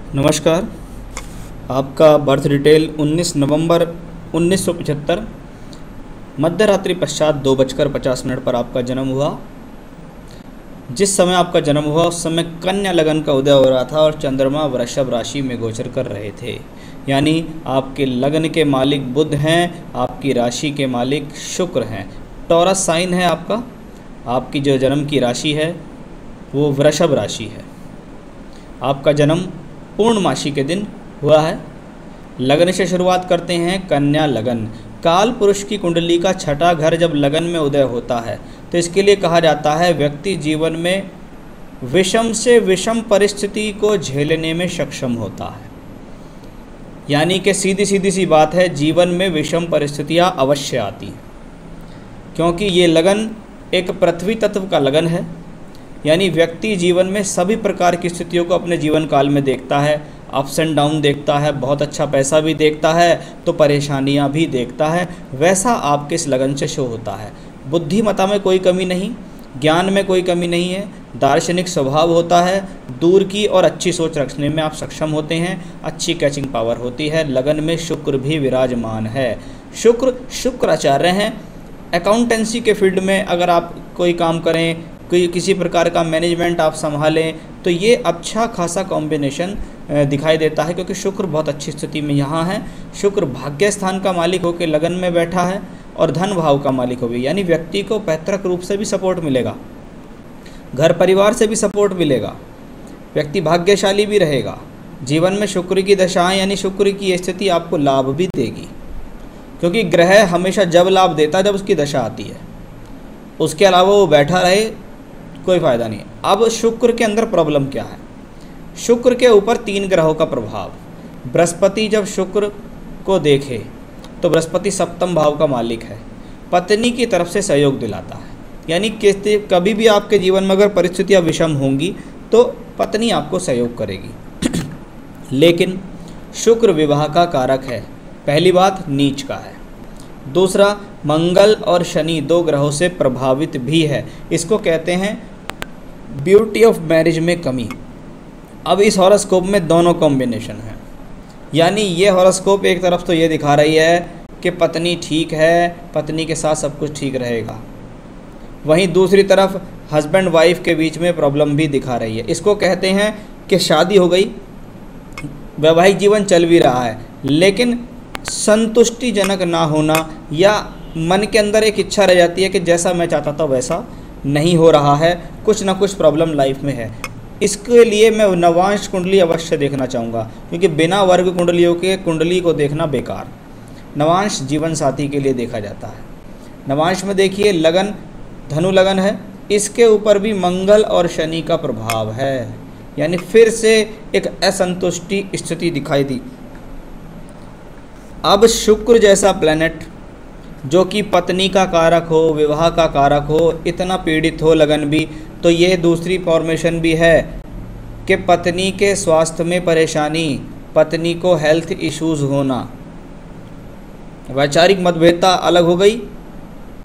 नमस्कार। आपका birth detail 19 नवंबर 1975 मध्य रात्रि पश्चात 2:50 पर आपका जन्म हुआ। जिस समय आपका जन्म हुआ उस समय कन्या लगन का उदय हो रहा था और चंद्रमा वृषभ राशि में गोचर कर रहे थे। यानी आपके लगन के मालिक बुध हैं, आपकी राशि के मालिक शुक्र हैं। टॉरस साइन है आपका। आपकी जो जन्म की राशि है वो वृषभ राशि है। आपका जन्म पूर्णमासी के दिन हुआ है। लगन से शुरुआत करते हैं। कन्या लगन काल पुरुष की कुंडली का छठा घर जब लगन में उदय होता है तो इसके लिए कहा जाता है व्यक्ति जीवन में विषम से विषम परिस्थिति को झेलने में सक्षम होता है। यानी कि सीधी सीधी सी बात है, जीवन में विषम परिस्थितियां अवश्य आती हैं, क्योंकि ये लगन एक पृथ्वी तत्व का लगन है। यानी व्यक्ति जीवन में सभी प्रकार की स्थितियों को अपने जीवन काल में देखता है, अप्स एंड डाउन देखता है, बहुत अच्छा पैसा भी देखता है तो परेशानियां भी देखता है। वैसा आपके इस लगन से शो होता है। बुद्धिमत्ता में कोई कमी नहीं, ज्ञान में कोई कमी नहीं है, दार्शनिक स्वभाव होता है, दूर की और अच्छी सोच रखने में आप सक्षम होते हैं, अच्छी कैचिंग पावर होती है। लगन में शुक्र भी विराजमान है। शुक्राचार्य हैं। अकाउंटेंसी के फील्ड में अगर आप कोई काम करें, कोई किसी प्रकार का मैनेजमेंट आप संभालें तो ये अच्छा खासा कॉम्बिनेशन दिखाई देता है, क्योंकि शुक्र बहुत अच्छी स्थिति में यहाँ है। शुक्र भाग्य स्थान का मालिक होकर लगन में बैठा है और धन भाव का मालिक हो गया। यानी व्यक्ति को पैतृक रूप से भी सपोर्ट मिलेगा, घर परिवार से भी सपोर्ट मिलेगा, व्यक्ति भाग्यशाली भी रहेगा। जीवन में शुक्र की दशाएँ यानी शुक्र की स्थिति आपको लाभ भी देगी, क्योंकि ग्रह हमेशा जब लाभ देता है जब उसकी दशा आती है। उसके अलावा वो बैठा रहे कोई फ़ायदा नहीं। अब शुक्र के अंदर प्रॉब्लम क्या है? शुक्र के ऊपर 3 ग्रहों का प्रभाव। बृहस्पति जब शुक्र को देखे तो बृहस्पति सप्तम भाव का मालिक है, पत्नी की तरफ से सहयोग दिलाता है। यानी कभी भी आपके जीवन में अगर परिस्थितियाँ विषम होंगी तो पत्नी आपको सहयोग करेगी। लेकिन शुक्र विवाह का कारक है। पहली बात नीच का है, दूसरा मंगल और शनि 2 ग्रहों से प्रभावित भी है। इसको कहते हैं ब्यूटी ऑफ मैरिज में कमी। अब इस हॉरोस्कोप में दोनों कॉम्बिनेशन है। यानी ये हॉरोस्कोप एक तरफ तो ये दिखा रही है कि पत्नी ठीक है, पत्नी के साथ सब कुछ ठीक रहेगा, वहीं दूसरी तरफ हस्बैंड वाइफ के बीच में प्रॉब्लम भी दिखा रही है। इसको कहते हैं कि शादी हो गई, वैवाहिक जीवन चल भी रहा है, लेकिन संतुष्टिजनक ना होना या मन के अंदर एक इच्छा रह जाती है कि जैसा मैं चाहता था वैसा नहीं हो रहा है, कुछ ना कुछ प्रॉब्लम लाइफ में है। इसके लिए मैं नवांश कुंडली अवश्य देखना चाहूँगा, क्योंकि बिना वर्ग कुंडलियों के कुंडली को देखना बेकार। नवांश जीवन साथी के लिए देखा जाता है। नवांश में देखिए लगन धनु लगन है, इसके ऊपर भी मंगल और शनि का प्रभाव है। यानी फिर से एक असंतुष्टि स्थिति दिखाई दी। अब शुक्र जैसा प्लैनेट जो कि पत्नी का कारक हो, विवाह का कारक हो, इतना पीड़ित हो लगन भी, तो ये दूसरी फॉर्मेशन भी है कि पत्नी के स्वास्थ्य में परेशानी, पत्नी को हेल्थ इश्यूज होना, वैचारिक मतभेदता अलग हो गई,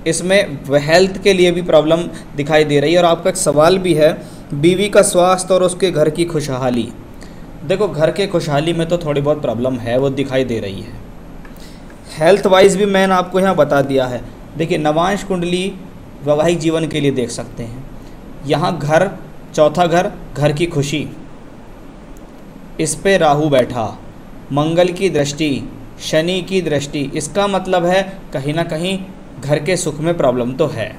इसमें हेल्थ के लिए भी प्रॉब्लम दिखाई दे रही है। और आपका एक सवाल भी है, बीवी का स्वास्थ्य और उसके घर की खुशहाली। देखो, घर के खुशहाली में तो थोड़ी बहुत प्रॉब्लम है, वो दिखाई दे रही है। हेल्थ वाइज भी मैंने आपको यहाँ बता दिया है। देखिए, नवांश कुंडली वैवाहिक जीवन के लिए देख सकते हैं। यहाँ घर, चौथा घर, घर की खुशी, इस पे राहु बैठा, मंगल की दृष्टि, शनि की दृष्टि, इसका मतलब है कहीं ना कहीं घर के सुख में प्रॉब्लम तो है।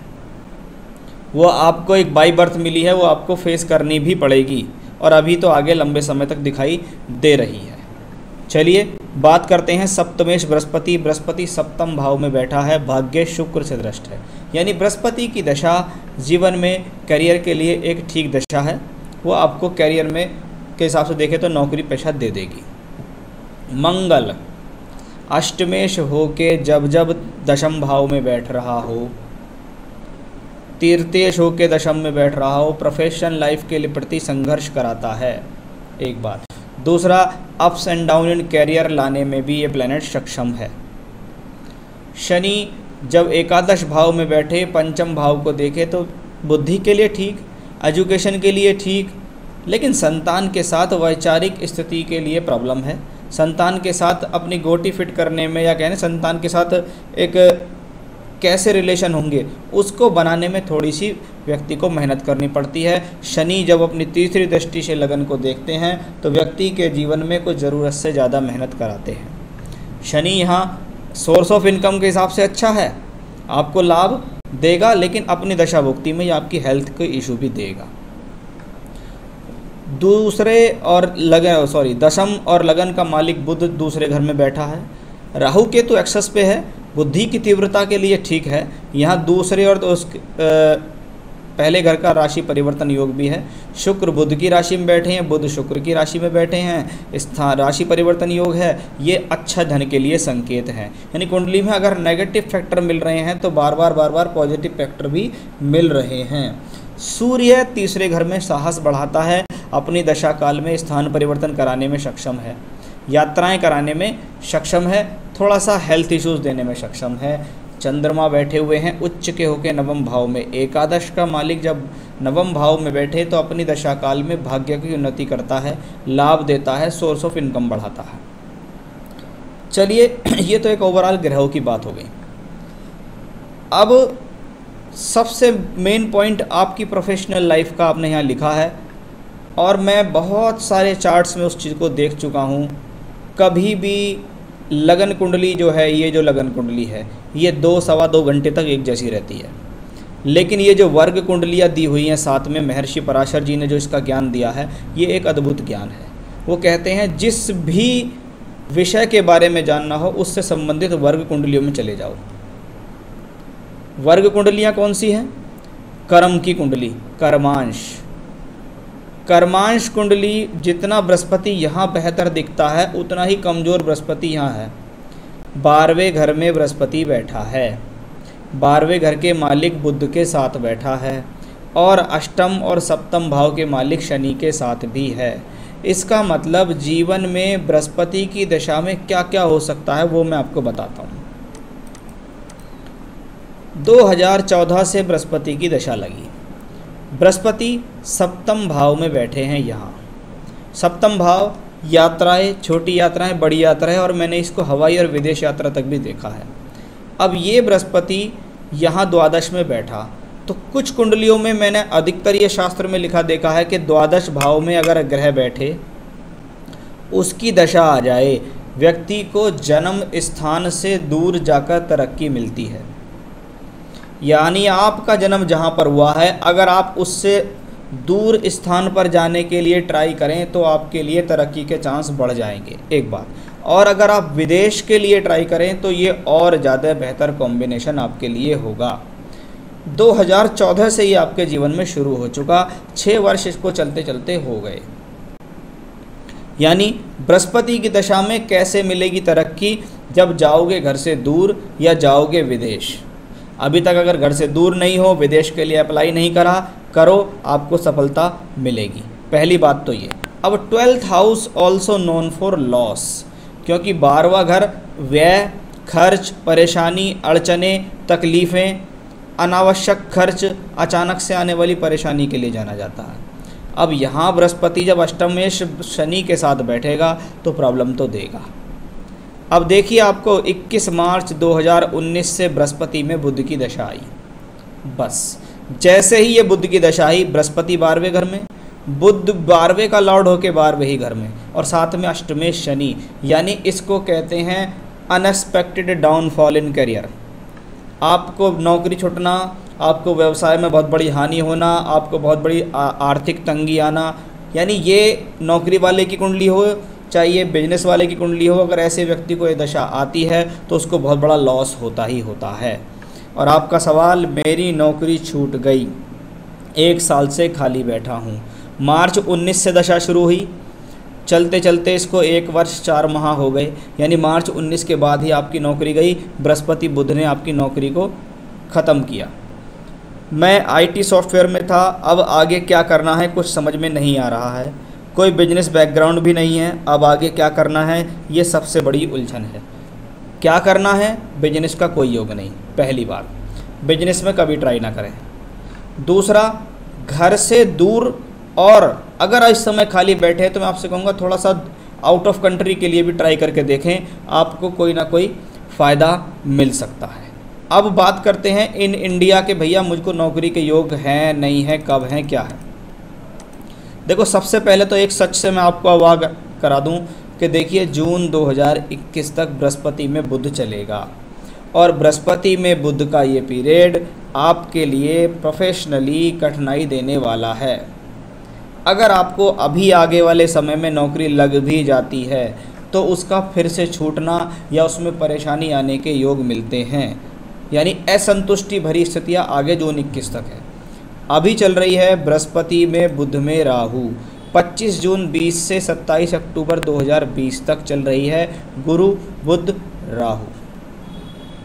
वो आपको एक बाई बर्थ मिली है, वो आपको फेस करनी भी पड़ेगी, और अभी तो आगे लंबे समय तक दिखाई दे रही है। चलिए बात करते हैं सप्तमेश बृहस्पति। बृहस्पति सप्तम भाव में बैठा है, भाग्य शुक्र से दृष्ट है। यानी बृहस्पति की दशा जीवन में करियर के लिए एक ठीक दशा है। वो आपको करियर में के हिसाब से देखें तो नौकरी पेशा दे देगी। मंगल अष्टमेश हो के जब जब दशम भाव में बैठ रहा हो, तृतीयेश हो के दशम में बैठ रहा हो, प्रोफेशनल लाइफ के लिए प्रति संघर्ष कराता है, एक बात। दूसरा, ups and down in career लाने में भी ये प्लैनेट सक्षम है। शनि जब एकादश भाव में बैठे, पंचम भाव को देखे तो बुद्धि के लिए ठीक, एजुकेशन के लिए ठीक, लेकिन संतान के साथ वैचारिक स्थिति के लिए प्रॉब्लम है। संतान के साथ अपनी गोटी फिट करने में, या कहने संतान के साथ एक कैसे रिलेशन होंगे उसको बनाने में थोड़ी सी व्यक्ति को मेहनत करनी पड़ती है। शनि जब अपनी तीसरी दृष्टि से लगन को देखते हैं तो व्यक्ति के जीवन में कुछ ज़रूरत से ज़्यादा मेहनत कराते हैं। शनि यहाँ सोर्स ऑफ इनकम के हिसाब से अच्छा है, आपको लाभ देगा, लेकिन अपनी दशा भुक्ति में ये आपकी हेल्थ के इशू भी देगा। दशम और लगन का मालिक बुध दूसरे घर में बैठा है। राहु केतु एक्सेस पे है, बुद्धि की तीव्रता के लिए ठीक है। यहाँ दूसरे और पहले घर का राशि परिवर्तन योग भी है। शुक्र बुध की राशि में बैठे हैं, बुध शुक्र की राशि में बैठे हैं, स्थान राशि परिवर्तन योग है। ये अच्छा धन के लिए संकेत है। यानी कुंडली में अगर नेगेटिव फैक्टर मिल रहे हैं तो बार बार पॉजिटिव फैक्टर भी मिल रहे हैं। सूर्य तीसरे घर में साहस बढ़ाता है, अपनी दशा काल में स्थान परिवर्तन कराने में सक्षम है, यात्राएं कराने में सक्षम है, थोड़ा सा हेल्थ इश्यूज देने में सक्षम है। चंद्रमा बैठे हुए हैं उच्च के होकर नवम भाव में। एकादश का मालिक जब नवम भाव में बैठे तो अपनी दशा काल में भाग्य की उन्नति करता है, लाभ देता है, सोर्स ऑफ इनकम बढ़ाता है। चलिए, ये तो एक ओवरऑल ग्रहों की बात हो गई। अब सबसे मेन पॉइंट आपकी प्रोफेशनल लाइफ का आपने यहाँ लिखा है, और मैं बहुत सारे चार्ट्स में उस चीज़ को देख चुका हूँ। कभी भी लगन कुंडली जो है, ये जो लगन कुंडली है, ये 2-2.25 घंटे तक एक जैसी रहती है। लेकिन ये जो वर्ग कुंडलियाँ दी हुई हैं साथ में, महर्षि पराशर जी ने जो इसका ज्ञान दिया है, ये एक अद्भुत ज्ञान है। वो कहते हैं जिस भी विषय के बारे में जानना हो उससे संबंधित वर्ग कुंडलियों में चले जाओ। वर्ग कुंडलियाँ कौन सी हैं? कर्म की कुंडली, कर्मांश कुंडली, जितना बृहस्पति यहाँ बेहतर दिखता है उतना ही कमज़ोर बृहस्पति यहाँ है। 12वें घर में बृहस्पति बैठा है, 12वें घर के मालिक बुध के साथ बैठा है, और अष्टम और सप्तम भाव के मालिक शनि के साथ भी है। इसका मतलब जीवन में बृहस्पति की दशा में क्या क्या हो सकता है वो मैं आपको बताता हूँ। 2014 से बृहस्पति की दशा लगी। बृहस्पति सप्तम भाव में बैठे हैं यहाँ। सप्तम भाव यात्राएं, छोटी यात्राएं, बड़ी यात्राएं, और मैंने इसको हवाई और विदेश यात्रा तक भी देखा है। अब ये बृहस्पति यहाँ द्वादश में बैठा, तो कुछ कुंडलियों में मैंने अधिकतर ये शास्त्र में लिखा देखा है कि द्वादश भाव में अगर ग्रह बैठे, उसकी दशा आ जाए, व्यक्ति को जन्म स्थान से दूर जाकर तरक्की मिलती है। यानी आपका जन्म जहाँ पर हुआ है, अगर आप उससे दूर स्थान पर जाने के लिए ट्राई करें तो आपके लिए तरक्की के चांस बढ़ जाएंगे, एक बात। और अगर आप विदेश के लिए ट्राई करें तो ये और ज़्यादा बेहतर कॉम्बिनेशन आपके लिए होगा। 2014 से ये आपके जीवन में शुरू हो चुका, 6 वर्ष इसको चलते चलते हो गए। यानी बृहस्पति की दशा में कैसे मिलेगी तरक्की? जब जाओगे घर से दूर या जाओगे विदेश। अभी तक अगर घर से दूर नहीं हो, विदेश के लिए अप्लाई नहीं करो, आपको सफलता मिलेगी। पहली बात तो ये। अब 12th house also known for loss, क्योंकि 12वां घर व्यय, खर्च, परेशानी, अड़चने, तकलीफ़ें, अनावश्यक खर्च, अचानक से आने वाली परेशानी के लिए जाना जाता है। अब यहाँ बृहस्पति जब अष्टमेश शनि के साथ बैठेगा तो प्रॉब्लम तो देगा। अब देखिए, आपको 21 मार्च 2019 से बृहस्पति में बुध की दशा आई। बस जैसे ही ये बुध की दशा आई, बृहस्पति 12वें घर में, बुध 12वें का लॉर्ड होके 12वें ही घर में, और साथ में अष्टमेश शनि। यानी इसको कहते हैं अनएक्सपेक्टेड डाउनफॉल इन करियर। आपको नौकरी छूटना, आपको व्यवसाय में बहुत बड़ी हानि होना, आपको बहुत बड़ी आर्थिक तंगी आना। यानी ये नौकरी वाले की कुंडली हो, चाहे ये बिजनेस वाले की कुंडली हो, अगर ऐसे व्यक्ति को ये दशा आती है तो उसको बहुत बड़ा लॉस होता ही होता है। और आपका सवाल, मेरी नौकरी छूट गई, 1 साल से खाली बैठा हूँ। मार्च 19 से दशा शुरू हुई, चलते चलते इसको 1 वर्ष 4 माह हो गए। यानी मार्च 19 के बाद ही आपकी नौकरी गई, बृहस्पति बुध ने आपकी नौकरी को ख़त्म किया। मैं IT सॉफ्टवेयर में था, अब आगे क्या करना है कुछ समझ में नहीं आ रहा है, कोई बिजनेस बैकग्राउंड भी नहीं है। अब आगे क्या करना है, ये सबसे बड़ी उलझन है। क्या करना है? बिजनेस का कोई योग नहीं। पहली बात, बिजनेस में कभी ट्राई ना करें। दूसरा, घर से दूर और अगर इस समय खाली बैठे हैं तो मैं आपसे कहूँगा थोड़ा सा आउट ऑफ कंट्री के लिए भी ट्राई करके देखें, आपको कोई ना कोई फ़ायदा मिल सकता है। अब बात करते हैं इन इंडिया के, भैया मुझको नौकरी के योग हैं नहीं है, कब हैं, क्या है। देखो सबसे पहले तो एक सच से मैं आपको अवगत करा दूं कि देखिए जून 2021 तक बृहस्पति में बुध चलेगा और बृहस्पति में बुध का ये पीरियड आपके लिए प्रोफेशनली कठिनाई देने वाला है। अगर आपको अभी आगे वाले समय में नौकरी लग भी जाती है तो उसका फिर से छूटना या उसमें परेशानी आने के योग मिलते हैं, यानी असंतुष्टि भरी स्थितियाँ आगे जून 21 तक है। अभी चल रही है बृहस्पति में बुध में राहु, 25 जून 20 से 27 अक्टूबर 2020 तक चल रही है गुरु बुध राहु।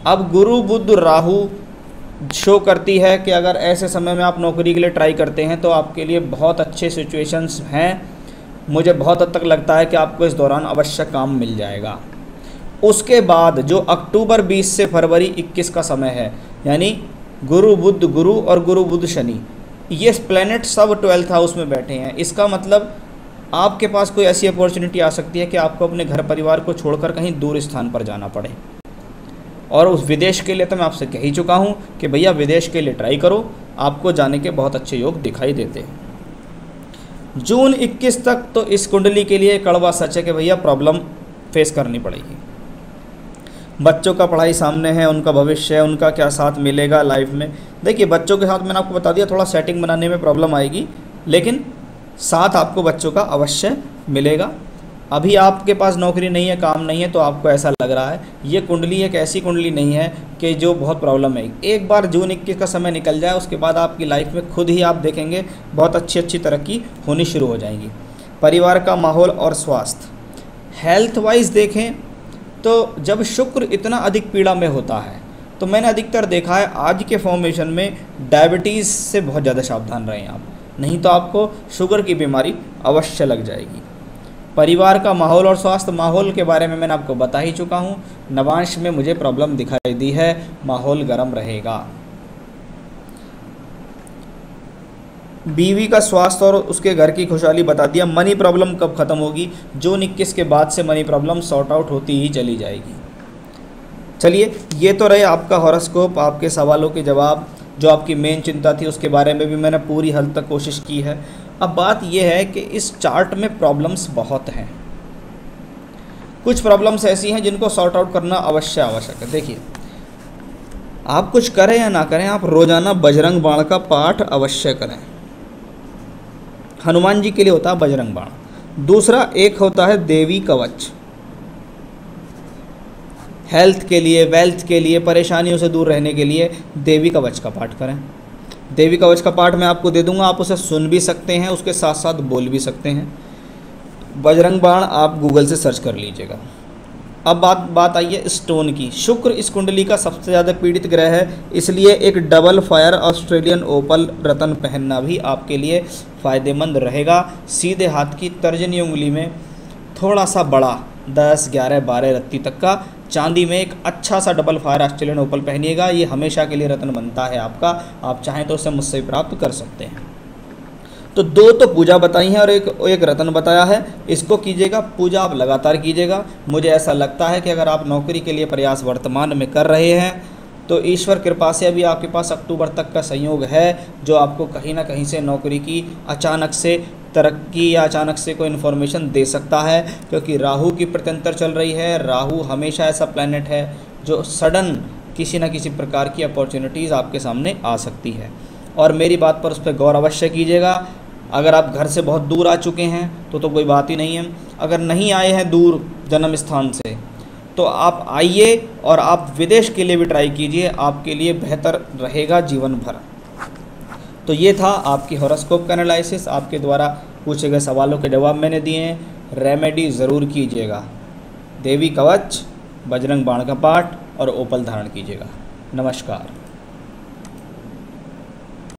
अब गुरु बुध राहु शो करती है कि अगर ऐसे समय में आप नौकरी के लिए ट्राई करते हैं तो आपके लिए बहुत अच्छे सिचुएशंस हैं। मुझे बहुत हद तक लगता है कि आपको इस दौरान अवश्य काम मिल जाएगा। उसके बाद जो अक्टूबर 20 से फरवरी 21 का समय है, यानी गुरु बुध गुरु और गुरु बुध शनि, ये प्लैनेट सब 12th हाउस में बैठे हैं। इसका मतलब आपके पास कोई ऐसी अपॉर्चुनिटी आ सकती है कि आपको अपने घर परिवार को छोड़कर कहीं दूर स्थान पर जाना पड़े। और उस विदेश के लिए तो मैं आपसे कह ही चुका हूँ कि भैया विदेश के लिए ट्राई करो, आपको जाने के बहुत अच्छे योग दिखाई देते हैं। जून 21 तक तो इस कुंडली के लिए कड़वा सच है कि भैया प्रॉब्लम फेस करनी पड़ेगी। बच्चों का पढ़ाई सामने है, उनका भविष्य है, उनका क्या साथ मिलेगा लाइफ में। देखिए बच्चों के साथ मैंने आपको बता दिया थोड़ा सेटिंग बनाने में प्रॉब्लम आएगी, लेकिन साथ आपको बच्चों का अवश्य मिलेगा। अभी आपके पास नौकरी नहीं है, काम नहीं है, तो आपको ऐसा लग रहा है ये कुंडली एक ऐसी कुंडली नहीं है कि जो बहुत प्रॉब्लम है। एक बार जून 21 का समय निकल जाए उसके बाद आपकी लाइफ में खुद ही आप देखेंगे बहुत अच्छी तरक्की होनी शुरू हो जाएगी। परिवार का माहौल और स्वास्थ्य, हेल्थ वाइज देखें तो जब शुक्र इतना अधिक पीड़ा में होता है तो मैंने अधिकतर देखा है आज के फॉर्मेशन में डायबिटीज़ से बहुत ज़्यादा सावधान रहें आप, नहीं तो आपको शुगर की बीमारी अवश्य लग जाएगी। परिवार का माहौल और स्वास्थ्य, माहौल के बारे में मैंने आपको बता ही चुका हूँ। नवांश में मुझे प्रॉब्लम दिखाई दी है, माहौल गर्म रहेगा। बीवी का स्वास्थ्य और उसके घर की खुशहाली बता दिया। मनी प्रॉब्लम कब ख़त्म होगी? जून 21 के बाद से मनी प्रॉब्लम सॉर्ट आउट होती ही चली जाएगी। चलिए ये तो रहे आपका हॉरोस्कोप, आपके सवालों के जवाब। जो आपकी मेन चिंता थी उसके बारे में भी मैंने पूरी हद तक कोशिश की है। अब बात यह है कि इस चार्ट में प्रॉब्लम्स बहुत हैं। कुछ प्रॉब्लम्स ऐसी हैं जिनको सॉर्ट आउट करना अवश्य आवश्यक है। देखिए आप कुछ करें या ना करें, आप रोज़ाना बजरंग बाण का पाठ अवश्य करें। हनुमान जी के लिए होता है बजरंग बाण। दूसरा एक होता है देवी कवच, हेल्थ के लिए, वेल्थ के लिए, परेशानियों से दूर रहने के लिए देवी कवच का पाठ करें। देवी कवच का पाठ मैं आपको दे दूंगा, आप उसे सुन भी सकते हैं, उसके साथ साथ बोल भी सकते हैं। बजरंग बाण आप गूगल से सर्च कर लीजिएगा। अब बात आई है स्टोन की। शुक्र इस कुंडली का सबसे ज़्यादा पीड़ित ग्रह है, इसलिए एक डबल फायर ऑस्ट्रेलियन ओपल रत्न पहनना भी आपके लिए फ़ायदेमंद रहेगा। सीधे हाथ की तर्जनी उंगली में थोड़ा सा बड़ा 10, 11, 12 रत्ती तक का चांदी में एक अच्छा सा डबल फायर ऑस्ट्रेलियन ओपल पहनिएगा। ये हमेशा के लिए रत्न बनता है आपका, आप चाहें तो उसे मुझसे प्राप्त कर सकते हैं। तो 2 तो पूजा बताई है और एक रत्न बताया है, इसको कीजिएगा। पूजा आप लगातार कीजिएगा। मुझे ऐसा लगता है कि अगर आप नौकरी के लिए प्रयास वर्तमान में कर रहे हैं तो ईश्वर कृपा से अभी आपके पास अक्टूबर तक का संयोग है जो आपको कहीं ना कहीं से नौकरी की अचानक से तरक्की या अचानक से कोई इन्फॉर्मेशन दे सकता है, क्योंकि राहु की प्रत्यंतर चल रही है। राहु हमेशा ऐसा प्लैनेट है जो सडन किसी न किसी प्रकार की अपॉर्चुनिटीज़ आपके सामने आ सकती है। और मेरी बात पर उस पर गौर अवश्य कीजिएगा। अगर आप घर से बहुत दूर आ चुके हैं तो कोई बात ही नहीं है। अगर नहीं आए हैं दूर जन्म स्थान से तो आप आइए और आप विदेश के लिए भी ट्राई कीजिए, आपके लिए बेहतर रहेगा जीवन भर। तो ये था आपकी हॉरोस्कोप का एनालिसिस। आपके द्वारा पूछे गए सवालों के जवाब मैंने दिए हैं। रेमेडी ज़रूर कीजिएगा, देवी कवच, बजरंग बाण का पाठ और ओपल धारण कीजिएगा। नमस्कार।